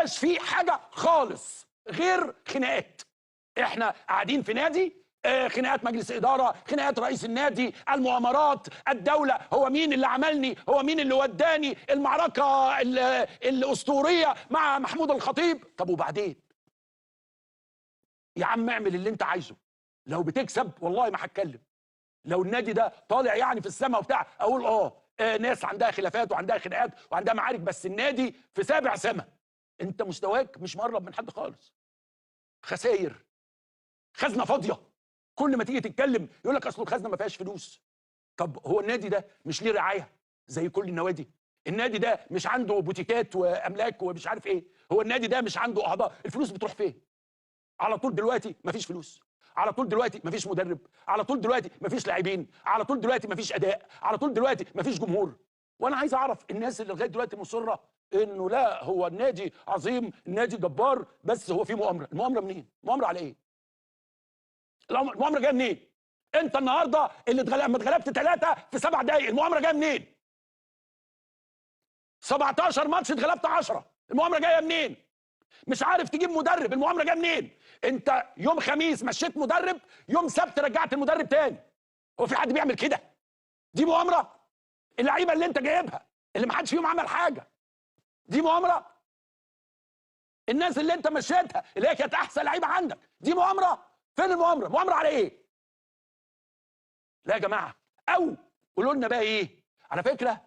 بقاش في حاجه خالص غير خناقات. احنا قاعدين في نادي، خناقات مجلس اداره، خناقات رئيس النادي، المؤامرات، الدوله، هو مين اللي عملني، هو مين اللي وداني، المعركه الاسطوريه مع محمود الخطيب. طب وبعدين؟ يا عم اعمل اللي انت عايزه، لو بتكسب والله ما هتكلم. لو النادي ده طالع يعني في السماء وبتاع اقول ناس عندها خلافات وعندها خناقات وعندها معارك، بس النادي في سابع سما. انت مستواك مش مقرب من حد خالص. خساير، خزنه فاضيه، كل ما تيجي تتكلم يقول لك اصل الخزنه ما فيهاش فلوس. طب هو النادي ده مش ليه رعايه زي كل النوادي؟ النادي ده مش عنده بوتيكات واملاك ومش عارف ايه؟ هو النادي ده مش عنده اعضاء؟ الفلوس بتروح فين؟ على طول دلوقتي مفيش فلوس، على طول دلوقتي مفيش مدرب، على طول دلوقتي مفيش لاعبين، على طول دلوقتي مفيش اداء، على طول دلوقتي مفيش جمهور. وانا عايز اعرف الناس اللي لغايه دلوقتي مصره انه لا هو النادي عظيم، النادي جبار، بس هو في مؤامره. المؤامره منين؟ مؤامره على ايه؟ المؤامره جايه منين؟ انت النهارده اللي اتغلبت 3 في 7 دقائق، المؤامره جايه منين؟ 17 ماتش اتغلبت 10، المؤامره جايه منين؟ مش عارف تجيب مدرب، المؤامره جايه منين؟ انت يوم خميس مشيت مدرب، يوم سبت رجعت المدرب تاني. هو في حد بيعمل كده؟ دي مؤامره؟ اللعيبه اللي انت جايبها اللي ما حدش فيهم عمل حاجه، دي مؤامره؟ الناس اللي انت مشيتها اللي هي كانت احسن لعيبه عندك، دي مؤامره؟ فين المؤامره؟ مؤامره على ايه؟ لا يا جماعه. او قولوا لنا بقى ايه؟ على فكره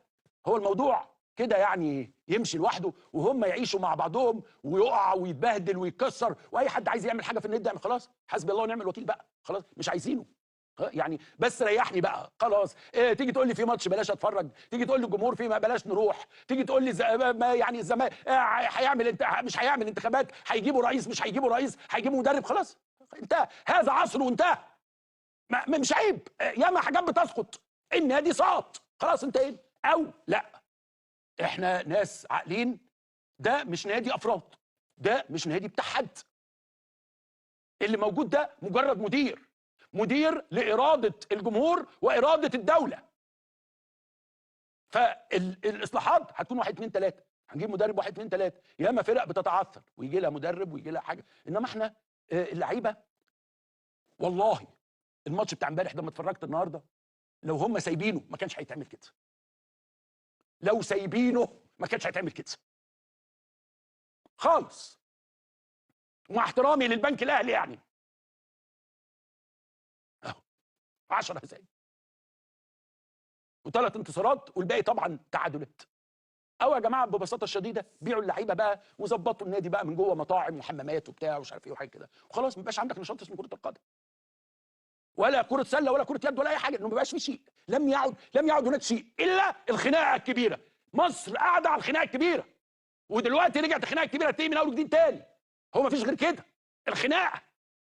هو الموضوع كده يعني يمشي لوحده وهم يعيشوا مع بعضهم ويقع ويتبهدل ويتكسر، واي حد عايز يعمل حاجه في النادي يعمل، خلاص حسبي الله ونعم الوكيل بقى، خلاص مش عايزينه يعني، بس ريحني بقى خلاص. تيجي تقول لي في ماتش بلاش اتفرج، تيجي تقول لي الجمهور فيه ما بلاش نروح، تيجي تقول لي ما يعني الزمان هيعمل مش هيعمل انتخابات، هيجيبوا رئيس مش هيجيبوا رئيس، هيجيبوا مدرب، خلاص انتهى، هذا عصر وانتهى. مش عيب ياما حاجات بتسقط، النادي سقط خلاص انتهينا. او لا، احنا ناس عاقلين، ده مش نادي افراد، ده مش نادي بتاع حد، اللي موجود ده مجرد مدير لاراده الجمهور واراده الدوله. فالاصلاحات هتكون 1 2 3، هنجيب مدرب 1 2 3، ياما فرق بتتعثر ويجي لها مدرب ويجي لها حاجه، انما احنا اللعيبه والله الماتش بتاع امبارح ده ما اتفرجت النهارده، لو هم سايبينه ما كانش هيتعمل كده، لو سايبينه ما كانش هيتعمل كده خالص، ومع احترامي للبنك الاهلي يعني اهو 10 هزايم و3 انتصارات والباقي طبعا تعادلات. او يا جماعه ببساطه الشديده بيعوا اللعيبه بقى وظبطوا النادي بقى من جوه، مطاعم وحمامات وبتاع ومش عارف ايه وحاجه كده، وخلاص ما بقاش عندك نشاط اسمه كره القدم ولا كره سله ولا كره يد ولا اي حاجه، انه ما بقاش في شيء، لم يعد هناك شيء الا الخناقه الكبيره. مصر قاعده على الخناقه الكبيره، ودلوقتي رجعت الخناقه الكبيره تاني من اول وجديد تاني، هو ما فيش غير كده، الخناقه